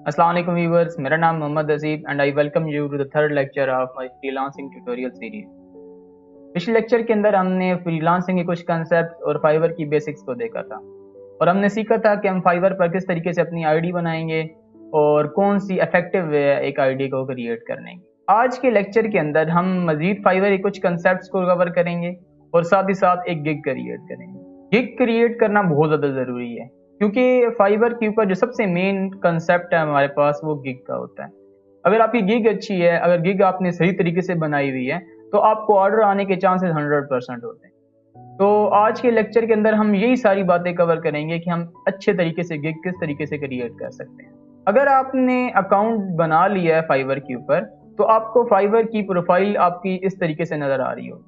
अस्सलाम वालेकुम व्यूअर्स, मेरा नाम Mohammed Ajeeb and I welcome you to the third lecture of my freelancing tutorial series. पिछले लेक्चर के अंदर हमने फ्रीलांसिंग के कुछ कंसेप्ट और फाइवर की बेसिक्स को देखा था और हमने सीखा था कि हम फाइवर पर किस तरीके से अपनी आईडी बनाएंगे और कौन सी इफेक्टिव वे है एक आईडी को क्रिएट करने की। आज के लेक्चर के अंदर हम मजीद फाइवर के कुछ कंसेप्ट को कवर करेंगे और साथ ही साथ एक गिग क्रिएट करेंगे। गिग क्रिएट करना बहुत ज़्यादा ज़रूरी है क्योंकि फाइवर के ऊपर जो सबसे मेन कंसेप्ट है हमारे पास वो गिग का होता है। अगर आपकी गिग अच्छी है, अगर गिग आपने सही तरीके से बनाई हुई है तो आपको ऑर्डर आने के चांसेस 100% होते हैं। तो आज के लेक्चर के अंदर हम यही सारी बातें कवर करेंगे कि हम अच्छे तरीके से गिग किस तरीके से क्रिएट कर सकते हैं। अगर आपने अकाउंट बना लिया है फाइवर के ऊपर तो आपको फाइवर की प्रोफाइल आपकी इस तरीके से नज़र आ रही होगी,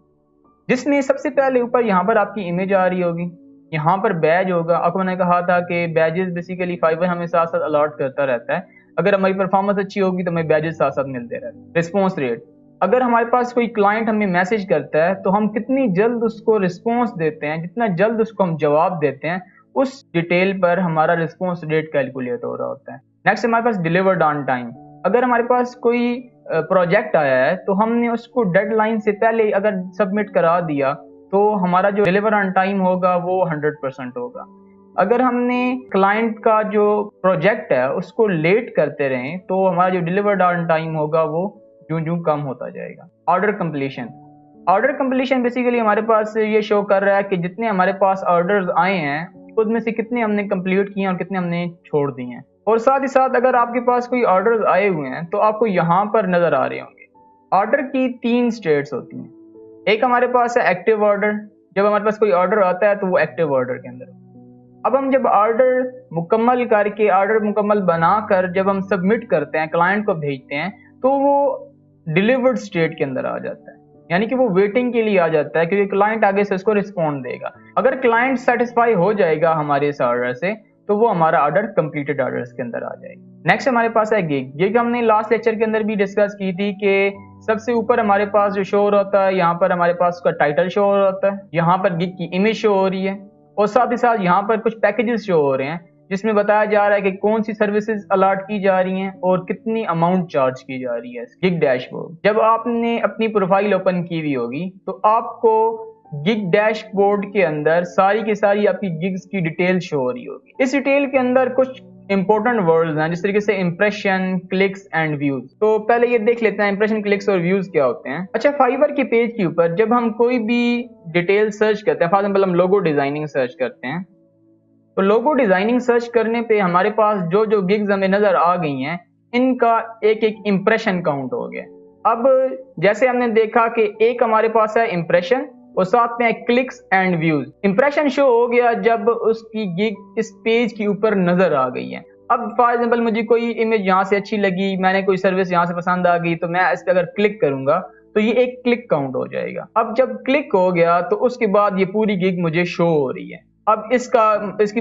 जिसमें सबसे पहले ऊपर यहाँ पर आपकी इमेज आ रही होगी, यहाँ पर बैज होगा। आपको मैंने कहा था कि बैजेस बेसिकली फाइवर हमें साथ साथ अलॉट करता रहता है। अगर हमारी परफॉर्मेंस अच्छी होगी तो हमें बैजेस साथ साथ मिलते रहते हैं। रिस्पॉन्स रेट, अगर हमारे पास कोई क्लाइंट हमें मैसेज करता है तो हम कितनी जल्द उसको रिस्पॉन्स देते हैं, जितना जल्द उसको हम जवाब देते हैं, उस डिटेल पर हमारा रिस्पॉन्स रेट कैलकुलेट हो रहा होता है। नेक्स्ट हमारे पास डिलीवर्ड ऑन टाइम। अगर हमारे पास कोई प्रोजेक्ट आया है तो हमने उसको डेडलाइन से पहले अगर सबमिट करा दिया तो हमारा जो डिलीवर ऑन टाइम होगा वो 100% होगा। अगर हमने क्लाइंट का जो प्रोजेक्ट है उसको लेट करते रहें तो हमारा जो डिलीवर्ड ऑन टाइम होगा वो यूं कम होता जाएगा। Order completion, order completion basically हमारे पास ये शो कर रहा है कि जितने हमारे पास ऑर्डर्स आए हैं उसमें से कितने हमने कंप्लीट किए और कितने हमने छोड़ दिए हैं। और साथ ही साथ अगर आपके पास कोई ऑर्डर्स आए हुए हैं तो आपको यहाँ पर नजर आ रहे होंगे। ऑर्डर की 3 स्टेट्स होती हैं। एक हमारे पास है एक्टिव ऑर्डर, जब हमारे पास कोई ऑर्डर आता है तो वो एक्टिव ऑर्डर के अंदर। अब हम जब ऑर्डर मुकम्मल करके, ऑर्डर मुकम्मल बनाकर जब हम सबमिट करते हैं, क्लाइंट को भेजते हैं, तो वो डिलीवर्ड स्टेट के अंदर आ जाता है, यानी कि वो वेटिंग के लिए आ जाता है क्योंकि क्लाइंट आगे से उसको रिस्पॉन्ड देगा। अगर क्लाइंट सेटिस्फाई हो जाएगा हमारे इस ऑर्डर से तो वो हमारा ऑर्डर कंप्लीटेड ऑर्डर्स के अंदर आ जाएगा। नेक्स्ट हमारे पास है गिग। गिग हमने लास्ट लेक्चर के अंदर भी डिस्कस की थी कि सबसे ऊपर हमारे पास जो शो होता है, यहाँ पर हमारे पास उसका टाइटल शो हो रहा होता है, यहाँ पर गिग की इमेज शो हो रही है और साथ ही साथ यहाँ पर कुछ पैकेजेस शो हो रहे हैं जिसमें बताया जा रहा है कि कौन सी सर्विसेज अलॉट की जा रही हैं और कितनी अमाउंट चार्ज की जा रही है। गिग डैशबोर्ड, जब आपने अपनी प्रोफाइल ओपन की हुई होगी तो आपको गिग डैशबोर्ड के अंदर सारी की सारी आपकी गिग्स की डिटेल शो हो रही होगी। इस डिटेल के अंदर कुछ इंपॉर्टेंट वर्ड्स हैं जिस तरीके से इंप्रेशन, क्लिक्स एंड व्यूज। तो पहले ये देख लेते हैं इंप्रेशन, क्लिक्स और व्यूज क्या होते हैं। अच्छा, फाइवर के पेज के ऊपर जब हम कोई भी डिटेल सर्च करते हैं, फॉर एग्जांपल हम लोगो डिजाइनिंग सर्च करते हैं, तो लोगो डिजाइनिंग सर्च करने पे हमारे पास जो जो गिग्स हमें नजर आ गई हैं इनका एक एक इंप्रेशन काउंट हो गया। अब जैसे हमने देखा कि एक हमारे पास है इंप्रेशन और साथ में clicks and views. Impression show हो गया जब उसकी गिग इस पेज के ऊपर नजर आ गई है। अब फॉर एग्जांपल मुझे कोई इमेज यहाँ से अच्छी लगी, मैंने कोई सर्विस यहाँ से पसंद आ गई, तो मैं इस पर अगर क्लिक करूंगा तो ये एक क्लिक काउंट हो जाएगा। अब जब क्लिक हो गया तो उसके बाद ये पूरी गिग मुझे शो हो रही है। अब इसकी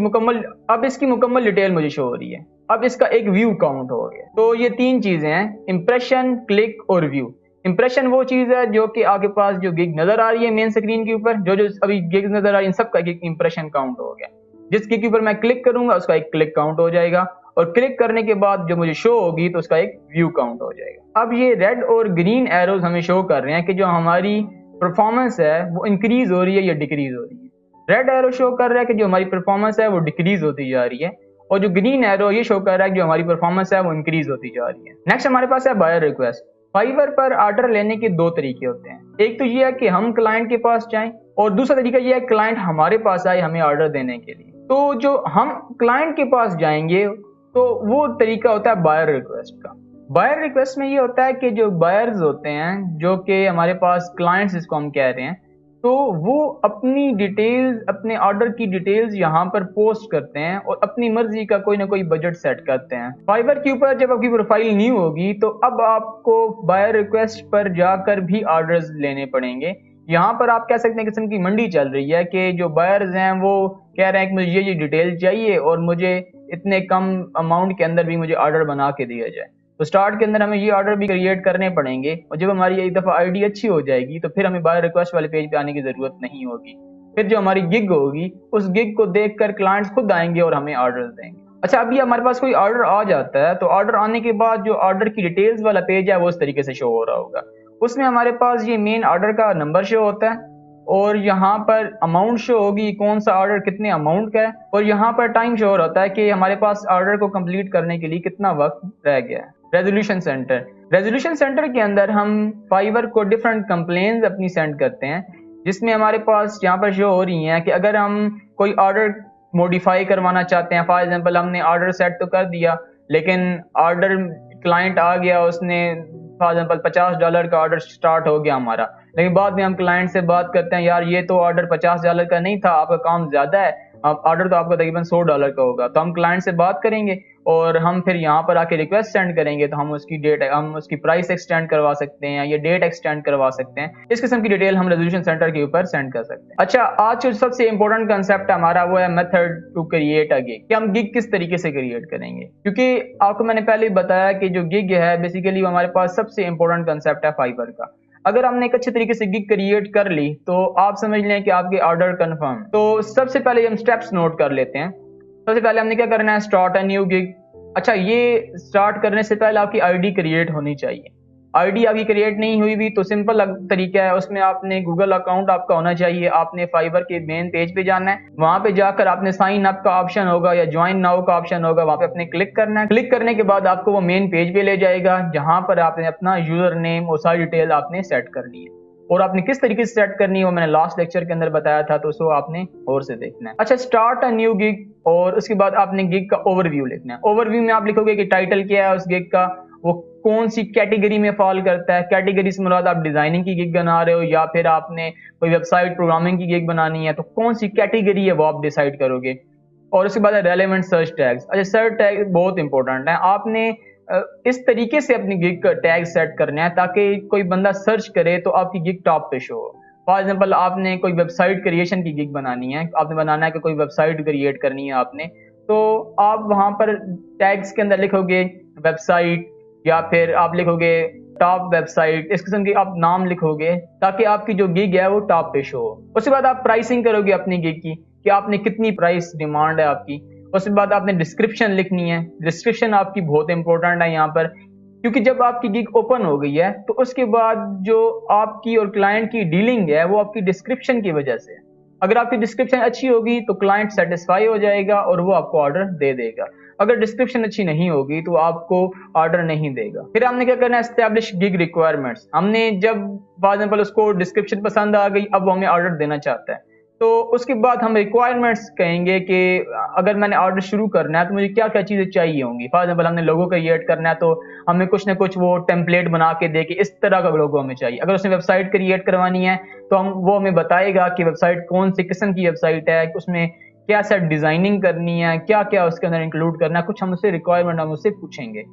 मुकम्मल डिटेल मुझे शो हो रही है। अब इसका एक व्यू काउंट हो गया। तो ये 3 चीजें हैं, इंप्रेशन, क्लिक और व्यू। इंप्रेशन वो चीज है जो कि आपके पास जो गिग नजर आ रही है मेन स्क्रीन के ऊपर, जो जो अभी गिग नजर आ रही है सबका एक इंप्रेशन काउंट हो गया। जिस गिग के ऊपर मैं क्लिक करूंगा उसका एक क्लिक काउंट हो जाएगा और क्लिक करने के बाद जो मुझे शो होगी तो उसका एक व्यू काउंट हो जाएगा। अब ये रेड और ग्रीन एरोज हमें शो कर रहे हैं कि जो हमारी परफॉर्मेंस है वो इंक्रीज हो रही है या डिक्रीज हो रही है। रेड एरो शो कर रहा है कि जो हमारी परफॉर्मेंस है वो डिक्रीज होती जा रही है और जो ग्रीन एरो ये शो कर रहा है कि जो हमारी परफॉर्मेंस है वो इंक्रीज होती जा रही है। नेक्स्ट हमारे पास है बायर रिक्वेस्ट। फाइवर पर ऑर्डर लेने के 2 तरीके होते हैं। एक तो ये है कि हम क्लाइंट के पास जाएं और दूसरा तरीका ये है क्लाइंट हमारे पास आए हमें ऑर्डर देने के लिए। तो जो हम क्लाइंट के पास जाएंगे तो वो तरीका होता है बायर रिक्वेस्ट का। बायर रिक्वेस्ट में ये होता है कि जो बायर्स होते हैं, जो कि हमारे पास क्लाइंट्स जिसको हम कह रहे हैं, तो वो अपनी डिटेल्स, अपने ऑर्डर की डिटेल्स यहाँ पर पोस्ट करते हैं और अपनी मर्जी का कोई ना कोई बजट सेट करते हैं। फाइवर के ऊपर जब आपकी प्रोफाइल न्यू होगी तो अब आपको बायर रिक्वेस्ट पर जाकर भी ऑर्डर्स लेने पड़ेंगे। यहाँ पर आप कह सकते हैं किस्म की मंडी चल रही है कि जो बायर्स हैं वो कह रहे हैं कि मुझे ये डिटेल चाहिए और मुझे इतने कम अमाउंट के अंदर भी मुझे ऑर्डर बना के दिया जाए। तो स्टार्ट के अंदर हमें ये ऑर्डर भी क्रिएट करने पड़ेंगे और जब हमारी एक दफ़ा आईडी अच्छी हो जाएगी तो फिर हमें बायर रिक्वेस्ट वाले पेज पे आने की ज़रूरत नहीं होगी। फिर जो हमारी गिग होगी उस गिग को देखकर क्लाइंट्स खुद आएंगे और हमें ऑर्डर देंगे। अच्छा, अभी हमारे पास कोई ऑर्डर आ जाता है, तो ऑर्डर आने के बाद जो ऑर्डर की डिटेल्स वाला पेज है वो इस तरीके से शो हो रहा होगा। उसमें हमारे पास ये मेन ऑर्डर का नंबर शो होता है और यहाँ पर अमाउंट शो होगी, कौन सा ऑर्डर कितने अमाउंट का है, और यहाँ पर टाइम शो हो रहा होता है कि हमारे पास ऑर्डर को कंप्लीट करने के लिए कितना वक्त रह गया है। रेजोल्यूशन सेंटर, रेजोल्यूशन सेंटर के अंदर हम फाइवर को डिफरेंट कंप्लेंट्स अपनी सेंड करते हैं, जिसमें हमारे पास यहाँ पर शो हो रही हैं कि अगर हम कोई ऑर्डर मॉडिफाई करवाना चाहते हैं, फॉर एग्जांपल हमने ऑर्डर सेट तो कर दिया लेकिन ऑर्डर क्लाइंट आ गया, उसने फॉर एग्जांपल $50 का ऑर्डर स्टार्ट हो गया हमारा, लेकिन बाद में हम क्लाइंट से बात करते हैं, यार ये तो ऑर्डर $50 का नहीं था, आपका काम ज्यादा है, ऑर्डर तो आपका तकरीबन $100 का होगा। तो हम क्लाइंट से बात करेंगे और हम फिर यहाँ पर आके रिक्वेस्ट सेंड करेंगे, तो हम उसकी प्राइस एक्सटेंड करवा सकते हैं या डेट एक्सटेंड करवा सकते हैं। इस किस्म की डिटेल हम रेजोल्यूशन सेंटर के ऊपर सेंड कर सकते हैं। अच्छा, आज जो सबसे इंपॉर्टेंट कंसेप्ट हमारा वो है method to create a gig, कि हम गिग किस तरीके से क्रिएट करेंगे। क्योंकि आपको मैंने पहले ही बताया कि जो गिग है बेसिकली हमारे पास सबसे इंपॉर्टेंट कंसेप्ट है फाइवर का। अगर हमने एक अच्छे तरीके से गिग क्रिएट कर ली तो आप समझ लें कि आपके ऑर्डर कंफर्म। तो सबसे पहले हम स्टेप्स नोट कर लेते हैं। सबसे पहले हमने क्या करना है, स्टार्ट अ न्यू गिग। अच्छा, ये स्टार्ट करने से पहले आपकी आईडी क्रिएट होनी चाहिए। आईडी आपकी क्रिएट नहीं हुई भी तो सिंपल तरीका है, उसमें आपने गूगल अकाउंट आपका होना चाहिए। आपने फाइवर के मेन पेज पे जाना है, वहां पे जाकर आपने साइन अप का ऑप्शन होगा या ज्वाइन नाउ का ऑप्शन होगा, वहां पे आपने क्लिक करना है। क्लिक करने के बाद आपको वो मेन पेज पे ले जाएगा, जहां पर आपने अपना यूजर नेम और सारी डिटेल आपने सेट करनी है। और आपने किस तरीके से सेट करनी है वो मैंने लास्ट लेक्चर के अंदर बताया था, तो उसको आपने और से देखना है। अच्छा, स्टार्ट अ न्यू गिग, और उसके बाद आपने गिग का ओवरव्यू लिखना है। ओवरव्यू में आप लिखोगे कि टाइटल क्या है उस गिग का, वो कौन सी कैटेगरी में फॉल करता है। कैटेगरी से मुराद आप डिजाइनिंग की गिग बना रहे हो या फिर आपने कोई वेबसाइट प्रोग्रामिंग की गिग बनानी है, तो कौन सी कैटेगरी है वो आप डिसाइड करोगे। और उसके बाद रेलेवेंट सर्च टैग्स। अच्छा, सर्च टैग बहुत इंपॉर्टेंट है। आपने इस तरीके से अपनी गिग का टैग सेट करना है ताकि कोई बंदा सर्च करे तो आपकी गिग टॉप पे शो हो। फॉर एग्जांपल आपने कोई वेबसाइट क्रिएशन की गिग बनानी है, आपने बनाना है कि कोई वेबसाइट क्रिएट करनी है आपने, तो आप वहां पर टैग्स के अंदर लिखोगे वेबसाइट या फिर आप लिखोगे टॉप वेबसाइट, इस किस्म के आप नाम लिखोगे ताकि आपकी जो गिग है वो टॉप पे शो हो। उसके बाद आप प्राइसिंग करोगे अपनी गिग की कि आपने कितनी प्राइस डिमांड है आपकी। उसके बाद आपने डिस्क्रिप्शन लिखनी है। डिस्क्रिप्शन आपकी बहुत इंपॉर्टेंट है यहाँ पर, क्योंकि जब आपकी गिग ओपन हो गई है तो उसके बाद जो आपकी और क्लाइंट की डीलिंग है वो आपकी डिस्क्रिप्शन की वजह से है। अगर आपकी डिस्क्रिप्शन अच्छी होगी तो क्लाइंट सेटिस्फाई हो जाएगा और वो आपको ऑर्डर दे देगा। अगर डिस्क्रिप्शन अच्छी नहीं होगी तो आपको ऑर्डर नहीं देगा। फिर हमने क्या करना है, एस्टैब्लिश गिग रिक्वायरमेंट्स। हमने जब फॉर एग्जांपल उसको डिस्क्रिप्शन पसंद आ गई, अब वो हमें ऑर्डर देना चाहता है, तो उसके बाद हम रिक्वायरमेंट्स कहेंगे कि अगर मैंने ऑर्डर शुरू करना है तो मुझे क्या क्या चीज़ें चाहिए होंगी। फॉर एग्जांपल हमने लोगो क्रिएट करना है तो हमें कुछ ना कुछ वो टेम्पलेट बना के दे कि इस तरह का लोगो हमें चाहिए। अगर उसने वेबसाइट क्रिएट करवानी है तो वो हमें बताएगा कि वेबसाइट कौन सी किस्म की वेबसाइट है, उसमें क्या सेट डिजाइनिंग करनी है, क्या क्या उसके अंदर इंक्लूड करना है, कुछ हम उससे रिक्वायरमेंट हम उससे पूछेंगे।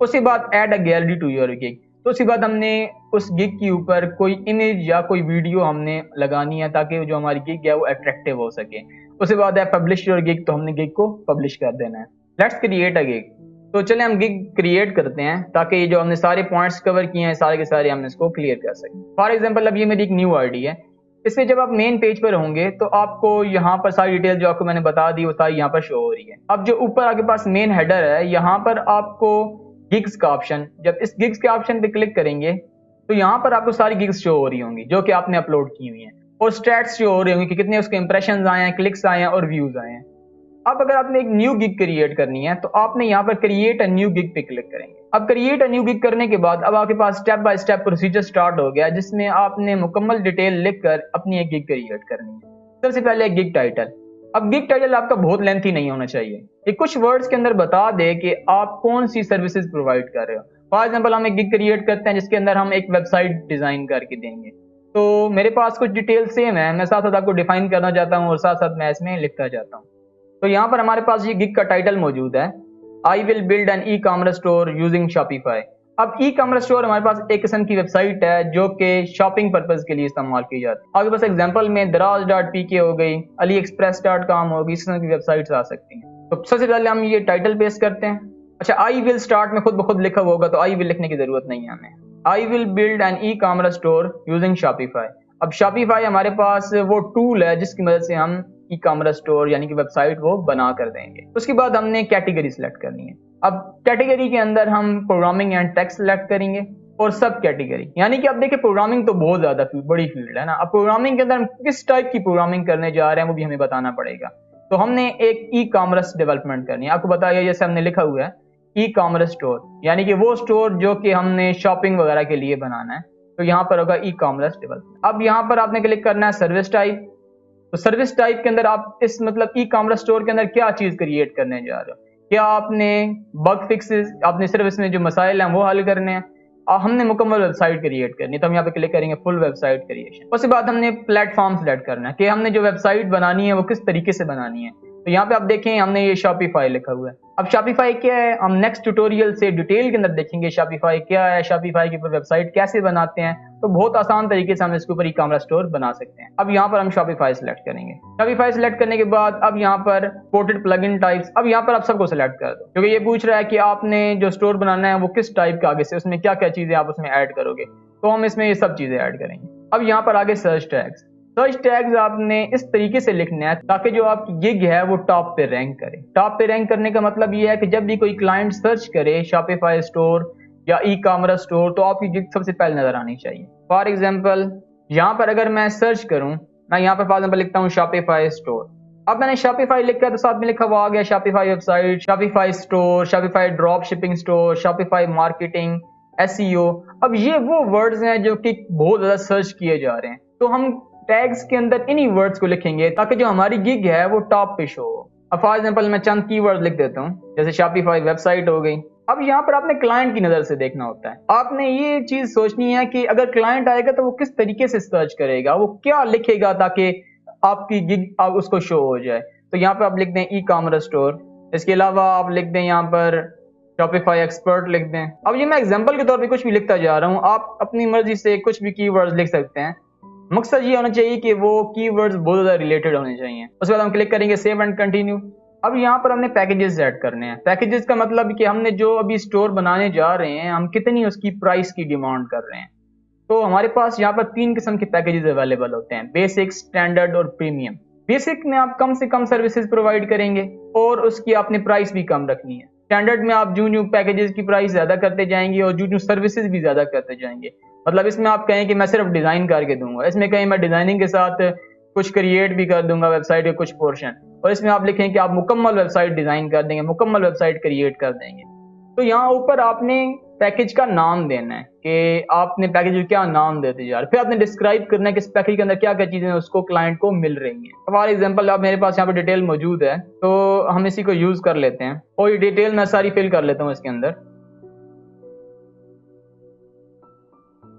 उसके बाद add a gallery to your gig. तो उसके बाद हमने उस गिग के ऊपर कोई इमेज या कोई वीडियो हमने लगानी है ताकि जो हमारी गिग है वो अट्रैक्टिव हो सके। उसके बाद है पब्लिश योर गिग, तो हमने गिग को पब्लिश कर देना है। Let's create a gig. तो चले हम गिग क्रिएट करते हैं ताकि ये जो हमने सारे पॉइंट्स कवर किए हैं सारे के सारे हम इसको क्लियर कर सकें। फॉर एग्जांपल अब ये मेरी एक न्यू आईडी है। इसमें जब आप मेन पेज पर होंगे तो आपको यहाँ पर सारी डिटेल जो आपको मैंने बता दी वो सारी यहाँ पर शो हो रही है। अब जो ऊपर आपके पास मेन हेडर है, यहाँ पर आपको गिग्स का ऑप्शन, जब इस गिग्स के ऑप्शन पे क्लिक करेंगे तो यहाँ पर आपको सारी गिग्स शो हो रही होंगी जो कि आपने अपलोड की हुई हैं, और स्टैट्स शो हो रही होंगी कि कितने उसके इंप्रेशंस आए हैं, क्लिक्स आए हैं और व्यूज आए हैं। अब अगर आपने एक न्यू गिग क्रिएट करनी है तो आपने यहाँ पर क्रिएट अ न्यू गिग पे क्लिक करेंगे। अब क्रिएट अ न्यू गिग करने के बाद अब आपके पास step by step procedure start हो गया, जिसमें आपने मुकम्मल डिटेल लिखकर अपनी एक गिग क्रिएट करनी है। सबसे पहले गिग टाइटल। अब गिग टाइटल आपका बहुत लेंथी नहीं होना चाहिए, ये कुछ वर्ड्स के अंदर बता दे कि आप कौन सी सर्विसेज प्रोवाइड कर रहे हो। फॉर एग्जाम्पल हम एक गिग क्रिएट करते हैं जिसके अंदर हम एक वेबसाइट डिजाइन करके देंगे, तो मेरे पास कुछ डिटेल सेम है, मैं साथ साथ आपको डिफाइन करना चाहता हूँ और साथ साथ मैं इसमें लिखता जाता हूँ। तो यहाँ पर हमारे पास ये गिग का टाइटल मौजूद है, I will build an e commerce store using Shopify. अब ई कॉमर्स स्टोर हमारे पास एक किस्म की वेबसाइट है जो कि शॉपिंग पर्पज के लिए इस्तेमाल की जाती है। आपके पास एग्जांपल में दराज.pk हो गई, AliExpress.com होगी, इस तरह की वेबसाइट्स आ सकती हैं। तो सबसे पहले हम ये टाइटल पेस्ट करते हैं। अच्छा, आई विल स्टार्ट में खुद ब खुद लिखा होगा तो आई विल लिखने की जरूरत नहीं है हमें। I will build an e commerce store using Shopify. अब शॉपिफाई हमारे पास वो टूल है जिसकी मदद से हम ई कॉमर्स स्टोर यानी कि वेबसाइट वो बना कर देंगे। उसके बाद हमने कैटेगरी सिलेक्ट करनी है। अब कैटेगरी के अंदर हम प्रोग्रामिंग एंड टेक्स्ट सिलेक्ट करेंगे और सब कैटेगरी, यानी कि अब देखिए प्रोग्रामिंग तो बहुत ज्यादा बड़ी फील्ड है ना। अब प्रोग्रामिंग के अंदर हम किस टाइप की प्रोग्रामिंग करने जा रहे हैं वो भी हमें बताना पड़ेगा। तो हमने एक ई कॉमर्स डेवलपमेंट करनी है। आपको बताया जैसे हमने लिखा हुआ है ई कॉमर्स स्टोर, यानी कि वो स्टोर जो कि हमने शॉपिंग वगैरह के लिए बनाना है। तो यहाँ पर होगा ई कॉमर्स डेवलपमेंट। अब यहाँ पर आपने क्लिक करना है सर्विस टाइप। तो सर्विस टाइप के अंदर आप इस मतलब ई कॉमर्स स्टोर के अंदर क्या चीज क्रिएट करने जा रहे हो। क्या आपने बग फिक्सेस, आपने सर्विस में जो मसाइल हैं वो हल करने हैं, और हमने मुकम्मल वेबसाइट क्रिएट करनी है। तो हम यहाँ पे क्लिक करेंगे फुल वेबसाइट क्रिएशन। उसके बाद हमने प्लेटफॉर्म सेलेक्ट करना है कि हमने जो वेबसाइट बनानी है वो किस तरीके से बनानी है। तो यहाँ पे आप देखें हमने ये शॉपिफाई लिखा हुआ है। अब शॉपिफाई क्या है हम नेक्स्ट ट्यूटोरियल से डिटेल के अंदर देखेंगे शॉपिफाई क्या है, शॉपिफाई के ऊपर वेबसाइट कैसे बनाते हैं। तो बहुत आसान तरीके से हम इसके ऊपर ई कॉमर्स स्टोर बना सकते हैं। अब यहाँ पर हम शॉपिफाई सिलेक्ट करेंगे। शॉपिफाई सिलेक्ट करने के बाद अब यहाँ पर पोर्टेड प्लगइन टाइप्स, अब यहाँ पर आप सबको सिलेक्ट कर दो, क्योंकि ये पूछ रहा है कि आपने जो स्टोर बनाना है वो किस टाइप का, आगे से उसमें क्या क्या चीजें आप उसमें ऐड करोगे। तो हम इसमें ये सब चीजें ऐड करेंगे। अब यहाँ पर आगे सर्च टैग्स, सर्च टैग्स आपने इस तरीके से लिखना है ताकि जो आपकी गिग है वो टॉप पे रैंक करे। टॉप पे रैंक करने का मतलब ये है कि जब भी कोई क्लाइंट सर्च करे शॉपिफाई स्टोर या ई कॉमर्स स्टोर तो आपकी गिग सबसे पहले नजर आनी चाहिए। फॉर एग्जांपल यहाँ पर अगर मैं सर्च करूं, मैं यहाँ पर फॉर एग्जांपल लिखता हूँ शॉपिफाई स्टोर। अब मैंने शॉपिफाई लिखा तो साथ में लिखा हुआ आ गया Shopify website, Shopify store, Shopify drop shipping store, Shopify marketing, SEO. अब ये वो वर्ड्स हैं जो कि बहुत ज्यादा सर्च किए जा रहे हैं। तो हम टैग्स के अंदर इन्हीं वर्ड्स को लिखेंगे ताकि जो हमारी गिग है वो टॉप पे शो हो। अब फॉर एग्जांपल मैं चंद कीवर्ड लिख देता हूँ, जैसे शॉपिफाई वेबसाइट हो गई। अब यहाँ पर आपने क्लाइंट की नजर से देखना होता है। आपने ये चीज सोचनी है कि अगर क्लाइंट आएगा तो वो किस तरीके से सर्च करेगा, वो क्या लिखेगा ताकि आपकी गिग आप उसको शो हो जाए। तो यहाँ पे आप लिख दें ई कॉमर्स स्टोर। इसके अलावा आप लिख दें यहाँ पर शॉपिफाई एक्सपर्ट लिख दें। अब ये मैं एग्जांपल के तौर पे कुछ भी लिखता जा रहा हूँ, आप अपनी मर्जी से कुछ भी कीवर्ड्स लिख सकते हैं। मकसद ये होना चाहिए कि वो कीवर्ड्स बहुत ज्यादा रिलेटेड होने चाहिए। उसके बाद हम क्लिक करेंगे सेव एंड कंटिन्यू। अब यहाँ पर हमने पैकेजेस ऐड करने हैं। पैकेजेस का मतलब कि हमने जो अभी स्टोर बनाने जा रहे हैं हम कितनी उसकी प्राइस की डिमांड कर रहे हैं। तो हमारे पास यहाँ पर 3 किस्म के पैकेजेस अवेलेबल होते हैं, बेसिक, स्टैंडर्ड और प्रीमियम। बेसिक में आप कम से कम सर्विसेज प्रोवाइड करेंगे और उसकी आपने प्राइस भी कम रखनी है। स्टैंडर्ड में आप जूं जूं पैकेजेस की प्राइस ज्यादा करते जाएंगे और जूं जूं सर्विसेज भी ज्यादा करते जाएंगे। मतलब इसमें आप कहें कि मैं सिर्फ डिजाइन करके दूंगा, इसमें कहीं मैं डिजाइनिंग के साथ कुछ क्रिएट भी कर दूंगा वेबसाइट के कुछ पोर्शन, और इसमें आप लिखें कि आप मुकम्मल वेबसाइट डिजाइन कर देंगे, मुकम्मल वेबसाइट क्रिएट कर देंगे। तो यहाँ ऊपर आपने पैकेज का नाम देना है कि आपने पैकेज को क्या नाम देते जा रहे, फिर आपने डिस्क्राइब करना है कि इस पैकेज के अंदर क्या क्या चीजें उसको क्लाइंट को मिल रही हैं। फॉर एग्जांपल अब मेरे पास यहाँ पे डिटेल मौजूद है तो हम इसी को यूज कर लेते हैं और ये डिटेल मैं सारी फिल कर लेता हूँ इसके अंदर।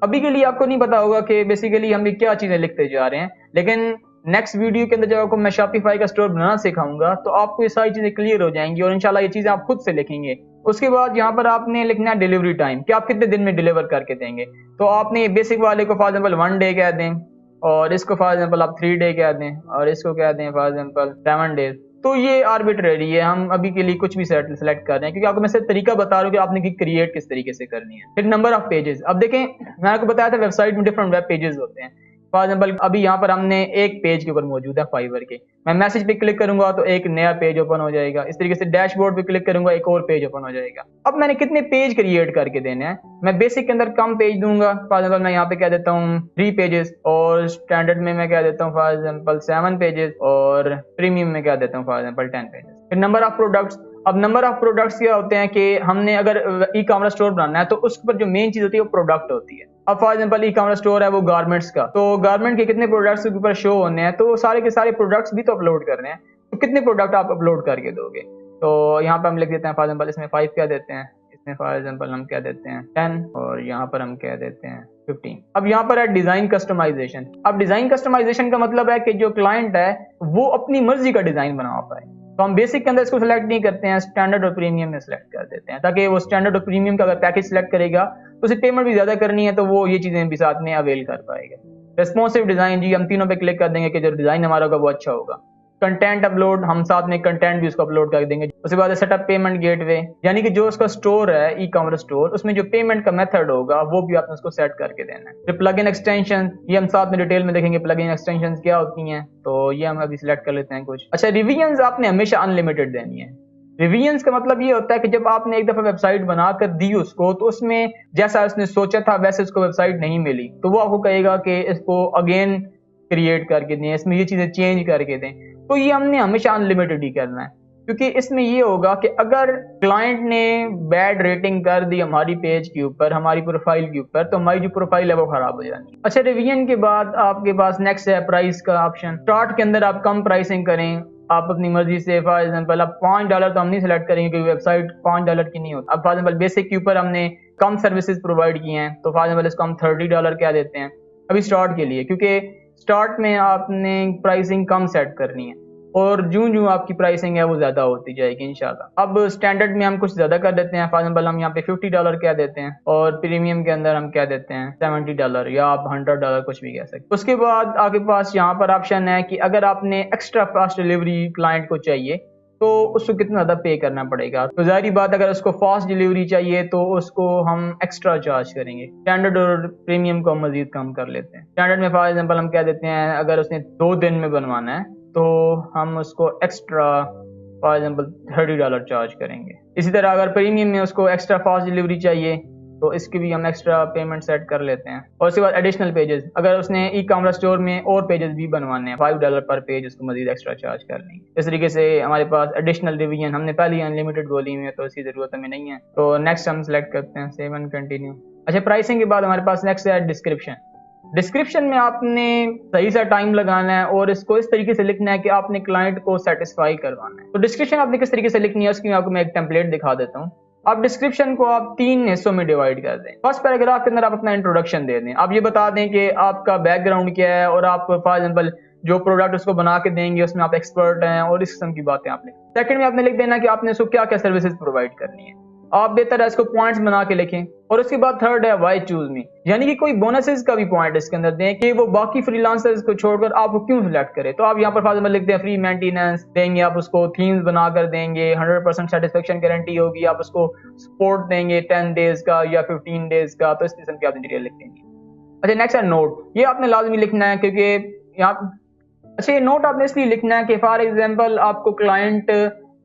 अभी के लिए आपको नहीं पता होगा कि बेसिकली हम क्या चीजें लिखते जा रहे हैं, लेकिन नेक्स्ट वीडियो के अंदर जब आपको मैं शॉपिफाई का स्टोर बनाना सिखाऊंगा तो आपको ये सारी चीजें क्लियर हो जाएंगी और इंशाल्लाह ये चीजें आप खुद से लिखेंगे। उसके बाद यहाँ पर आपने लिखना है डिलीवरी टाइम, कि आप कितने दिन में डिलीवर करके देंगे। तो आपने ये बेसिक वाले को फॉर एग्जांपल 1 डे कह दें, और इसको फॉर एग्जांपल आप 3 डे कह दें, और इसको कह दें फॉर एग्जांपल 7 डेज। तो ये आर्बिट्रेरी है, हम अभी के लिए कुछ भी सेलेक्ट कर रहे हैं क्योंकि आपको मैं सिर्फ तरीका बता रहा हूँ कि आपने क्रिएट किस तरीके से करनी है। फिर नंबर ऑफ पेजेस, अब देखें मैंने आपको बताया था वेबसाइट में डिफरेंट वेब पेजेस होते हैं। फॉर एग्जांपल अभी यहाँ पर हमने एक पेज के ऊपर मौजूद है फाइवर के, मैं मैसेज पे क्लिक करूंगा तो एक नया पेज ओपन हो जाएगा। इस तरीके से डैशबोर्ड पे क्लिक करूंगा एक और पेज ओपन हो जाएगा। अब मैंने कितने पेज क्रिएट करके देने हैं, मैं बेसिक के अंदर कम पेज दूंगा। फॉर एग्जांपल मैं यहाँ पे कह देता हूँ 3 पेजेस, और स्टैंडर्ड में मैं कह देता हूँ फॉर एग्जांपल 7 पेजेस, और प्रीमियम में कह देता हूँ फॉर एग्जांपल 10 पेजेस। फिर नंबर ऑफ प्रोडक्ट्स, अब नंबर ऑफ प्रोडक्ट्स क्या होते हैं कि हमने अगर ई कॉमर्स स्टोर बनाना है तो उस पर जो मेन चीज होती है वो प्रोडक्ट होती है। अब for example E commerce store है वो गारमेंट्स का, तो गारमेंट के कितने प्रोडक्ट्स के ऊपर शो होने हैं, तो सारे के सारे प्रोडक्ट्स भी तो अपलोड करने हैं, तो कितने प्रोडक्ट आप अपलोड करके दोगे। तो यहाँ पे हम लिख देते हैं फॉर एग्जांपल इसमें 5 क्या देते हैं, इसमें फॉर एग्जांपल हम क्या देते हैं 10, और यहाँ पर हम क्या देते हैं 15। अब यहाँ पर है डिजाइन कस्टमाइजेशन। अब डिजाइन कस्टमाइजेशन का मतलब है कि जो क्लाइंट है वो अपनी मर्जी का डिजाइन बना पाए। तो हम बेसिक के अंदर इसको सिलेक्ट नहीं करते हैं, स्टैंडर्ड और प्रीमियम में सिलेक्ट कर देते हैं, ताकि वो स्टैंडर्ड और प्रीमियम का अगर पैकेज सिलेक्ट करेगा तो उसे पेमेंट भी ज्यादा करनी है तो वो ये चीजें भी साथ में अवेल कर पाएगा। रेस्पॉन्सिव डिजाइन, जी हम तीनों पे क्लिक कर देंगे कि जो डिजाइन हमारा होगा वो अच्छा होगा। कंटेंट अपलोड, हम साथ में कंटेंट भी उसको अपलोड कर देंगे। उसके बाद सेटअप पेमेंट गेटवे, यानी कि जो उसका स्टोर है ई कॉमर्स स्टोर, उसमें जो पेमेंट का मेथड होगा वो भी आपने उसको सेट करके देना है। फिर प्लग इन एक्सटेंशन, ये हम साथ में डिटेल में देखेंगे प्लग इन एक्सटेंशन क्या होती हैं, तो ये हम अभी सिलेक्ट कर लेते हैं कुछ। अच्छा, रिवीजन आपने हमेशा अनलिमिटेड देनी है। रिवीजन्स का मतलब ये होता है कि जब आपने एक दफा वेबसाइट बनाकर दी उसको, तो उसमें जैसा उसने सोचा था वैसे उसको वेबसाइट नहीं मिली, तो वो आपको कहेगा कि इसको अगेन क्रिएट करके दें, इसमें ये चीजें चेंज करके दें। तो ये हमने हमेशा अनलिमिटेड ही करना है, क्योंकि इसमें ये होगा कि अगर क्लाइंट ने बैड रेटिंग कर दी हमारी पेज के ऊपर, हमारी प्रोफाइल के ऊपर, तो हमारी जो प्रोफाइल है वो खराब हो जानी है। अच्छा, रिवीजन के बाद आपके पास नेक्स्ट है प्राइस का ऑप्शन। स्टार्ट के अंदर आप कम प्राइसिंग करें, आप अपनी मर्जी से। फॉर एग्जांपल अब $5 तो हम नहीं सिलेक्ट करेंगे क्योंकि वेबसाइट $5 की नहीं होती। अब फॉर एग्जांपल बेसिक के ऊपर हमने कम सर्विसेज प्रोवाइड की हैं, तो फॉर एग्जांपल इसको हम $30 क्या देते हैं अभी स्टार्ट के लिए, क्योंकि स्टार्ट में आपने प्राइसिंग कम सेट करनी है और जूं आपकी प्राइसिंग है वो ज्यादा होती जाएगी इंशाल्लाह। अब स्टैंडर्ड में हम कुछ ज्यादा कर देते हैं, फॉर एग्जांपल हम यहाँ पे $50 क्या देते हैं, और प्रीमियम के अंदर हम क्या देते हैं $70 या आप $100 कुछ भी कह सकते हैं। उसके बाद आपके पास यहाँ पर ऑप्शन है कि अगर आपने एक्स्ट्रा फास्ट डिलीवरी क्लाइंट को चाहिए तो उसको कितना ज्यादा पे करना पड़ेगा। तो जाहिर बात अगर उसको फास्ट डिलीवरी चाहिए तो उसको हम एक्स्ट्रा चार्ज करेंगे। स्टैंडर्ड और प्रीमियम को हम मजीद कम कर लेते हैं। स्टैंडर्ड में फॉर एग्जांपल हम क्या देते हैं, अगर उसने 2 दिन में बनवाना है तो हम उसको एक्स्ट्रा फॉर एग्जांपल $30 चार्ज करेंगे। इसी तरह अगर प्रीमियम में उसको एक्स्ट्रा फास्ट डिलीवरी चाहिए तो इसकी भी हम एक्स्ट्रा पेमेंट सेट कर लेते हैं। और उसके बाद एडिशनल पेजेस, अगर उसने ई कॉमर्स स्टोर में और पेजेस भी बनवाने हैं, $5 पर पेज उसको मजीद एक्स्ट्रा चार्ज कर लेंगे। इस तरीके से हमारे पास एडिशनल रिवीजन, हमने पहले अनलिमिटेड बोली हुई है तो इसकी जरूरत हमें नहीं है। तो नेक्स्ट हम सिलेक्ट करते हैं सेव एंड कंटिन्यू। अच्छा, प्राइसिंग के बाद हमारे पास नेक्स्ट है डिस्क्रिप्शन। डिस्क्रिप्शन में आपने सही सा टाइम लगाना है और इसको इस तरीके से लिखना है कि आपने क्लाइंट को सेटिस्फाई करवाना है। तो डिस्क्रिप्शन आपने किस तरीके से लिखनी है उसकी आपको मैं एक टेम्पलेट दिखा देता हूँ। आप डिस्क्रिप्शन को आप 3 हिस्सों में डिवाइड कर दें। फर्स्ट पैराग्राफ के अंदर आप अपना इंट्रोडक्शन दे दें, आप ये बता दें कि आपका बैकग्राउंड क्या है और आप फॉर एग्जांपल जो प्रोडक्ट उसको बना के देंगे उसमें आप एक्सपर्ट हैं और इस किस्म की बातें आप लिखें। सेकंड में आपने लिख देना कि आपने उसको क्या क्या सर्विसेज प्रोवाइड करनी है, आप बेहतर है इसको पॉइंट्स बना के लिखें। और उसके बाद थर्ड है व्हाई चूज मी, यानी कि कोई बोनसेस का भी पॉइंट इसके अंदर दें कि वो बाकी फ्रीलांसर्स को छोड़कर आपको क्यों सिलेक्ट करे। तो आप यहाँ पर फॉर एग्जांपल लिखते हैं फ्री मेंटेनेंस देंगे, आप उसको थीम्स बना कर देंगे, 100% सेटिस्फेक्शन गारंटी होगी, आप उसको सपोर्ट देंगे 10 डेज का या 15 डेज का। तो इस किस्म की आपने डिटेल लिख देंगे। अच्छा, नेक्स्ट है नोट। ये आपने लाजमी लिखना है क्योंकि यहाँ अच्छा ये नोट आपने इसलिए लिखना है कि फॉर एग्जांपल आपको क्लाइंट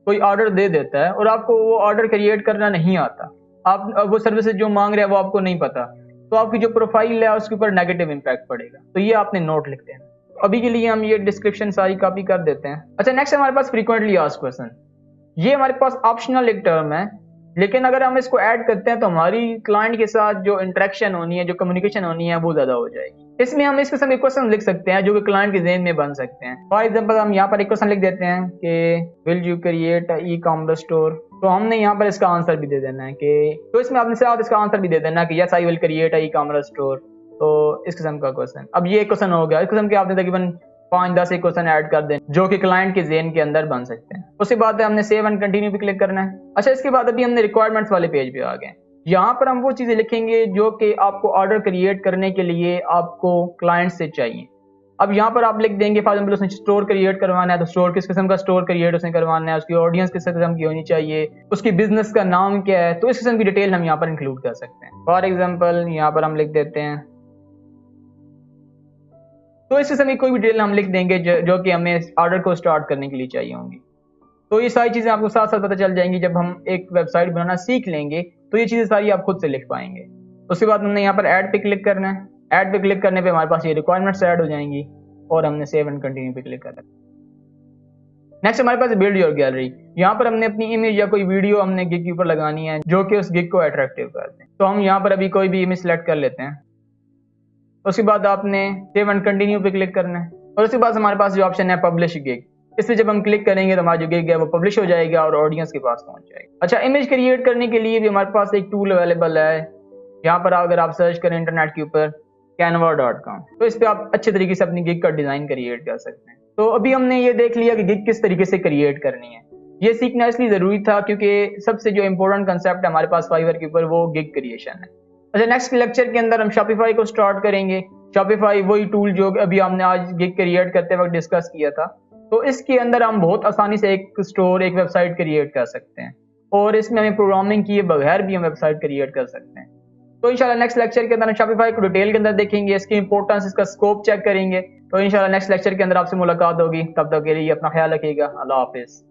कोई ऑर्डर दे देता है और आपको वो ऑर्डर क्रिएट करना नहीं आता, आप वो सर्विसेज जो मांग रहे हैं वो आपको नहीं पता, तो आपकी जो प्रोफाइल है उसके ऊपर नेगेटिव इंपैक्ट पड़ेगा। तो ये आपने नोट लिखते हैं। अभी के लिए हम ये डिस्क्रिप्शन सारी कॉपी कर देते हैं। अच्छा, नेक्स्ट हमारे पास फ्रीक्वेंटली आस्क्ड क्वेश्चन। ये हमारे पास ऑप्शनल एक टर्म है, लेकिन अगर हम इसको ऐड करते हैं तो हमारी क्लाइंट के साथ जो इंटरेक्शन होनी है, जो कम्युनिकेशन होनी है वो ज्यादा हो जाएगी। इसमें हम इस किस्म के क्वेश्चन लिख सकते हैं जो कि क्लाइंट के ज़हन में बन सकते हैं। फॉर एग्जांपल हम यहाँ पर एक क्वेश्चन लिख देते हैं कि will you create E commerce store, तो हमने यहाँ पर इसका आंसर भी दे देना है कि, तो इसमें आपने साथ इसका आंसर भी दे देना है कि yes I will create E commerce store. तो इस किस्म का क्वेश्चन, अब ये क्वेश्चन हो गया। इस किस्म के आपने तकरीबन 5-10 एक क्वेश्चन ऐड कर दें जो कि क्लाइंट के ज़हन के अंदर बन सकते हैं। उसके बाद हमने सेव एंड कंटिन्यू पे क्लिक करना है। अच्छा, इसके बाद अभी हमने रिक्वायरमेंट्स वाले पेज पे आ गए। यहाँ पर हम वो चीजें लिखेंगे जो कि आपको ऑर्डर क्रिएट करने के लिए आपको क्लाइंट से चाहिए। अब यहाँ पर आप लिख देंगे फॉर एग्जांपल उसने स्टोर क्रिएट करवाना है तो स्टोर किस किस्म का स्टोर क्रिएट उसने करवाना है, उसकी ऑडियंस किस किस्म की होनी चाहिए, उसकी बिजनेस का नाम क्या है। तो इस किस्म की डिटेल हम यहाँ पर इंक्लूड कर सकते हैं। फॉर एग्जाम्पल यहाँ पर हम लिख देते हैं, तो इस किस्म की कोई भी डिटेल हम लिख देंगे जो कि हमें ऑर्डर को स्टार्ट करने के लिए चाहिए होंगी। तो ये सारी चीजें आपको साथ साथ पता चल जाएंगी। जब हम एक वेबसाइट बनाना सीख लेंगे तो ये चीजें सारी आप खुद से लिख पाएंगे। उसके बाद हमने यहाँ पर ऐड पे क्लिक करना है। ऐड पे क्लिक करने पे हमारे पास ये रिक्वायरमेंट्स ऐड हो जाएंगी और हमने सेव एंड कंटिन्यू पे क्लिक करना है। नेक्स्ट हमारे पास बिल्ड योर गैलरी। यहाँ पर हमने अपनी इमेज या कोई वीडियो हमने गिग के ऊपर लगानी है जो कि उस गिग को अट्रैक्टिव कर दे। तो हम यहाँ पर अभी कोई भी इमेज सेलेक्ट कर लेते हैं। उसके बाद आपने सेव एंड कंटिन्यू पे क्लिक करना है और उसके बाद हमारे पास जो ऑप्शन है पब्लिश गिग, इस पे जब हम क्लिक करेंगे तो हमारा जो गिग है वो पब्लिश हो जाएगा और ऑडियंस के पास पहुंच जाएगा। अच्छा, इमेज क्रिएट करने के लिए भी हमारे पास एक टूल अवेलेबल है। यहाँ पर अगर आप सर्च करें इंटरनेट के ऊपर canva.com, तो इस पे आप अच्छे तरीके से अपनी गिग का डिजाइन क्रिएट कर सकते हैं। तो अभी हमने ये देख लिया कि गिग किस तरीके से क्रिएट करनी है। ये सीखना इसलिए जरूरी था क्योंकि सबसे जो इंपॉर्टेंट कंसेप्ट है हमारे पास फाइवर के ऊपर वो गिग क्रिएशन है। अच्छा, नेक्स्ट लेक्चर के अंदर हम शॉपिफाई को स्टार्ट करेंगे। शॉपिफाई वही टूल जो अभी हमने आज गिग क्रिएट करते वक्त डिस्कस किया था। तो इसके अंदर हम बहुत आसानी से एक स्टोर, एक वेबसाइट क्रिएट कर सकते हैं और इसमें हमें प्रोग्रामिंग किए बगैर भी हम वेबसाइट क्रिएट कर सकते हैं। तो इंशाल्लाह नेक्स्ट लेक्चर के अंदर हम शॉपिफाई को डिटेल के अंदर देखेंगे, इसकी इंपॉर्टेंस, इसका स्कोप चेक करेंगे। तो इंशाल्लाह नेक्स्ट लेक्चर के अंदर आपसे मुलाकात होगी। तब तक के लिए अपना ख्याल रखिएगा। अल्लाह हाफिज़।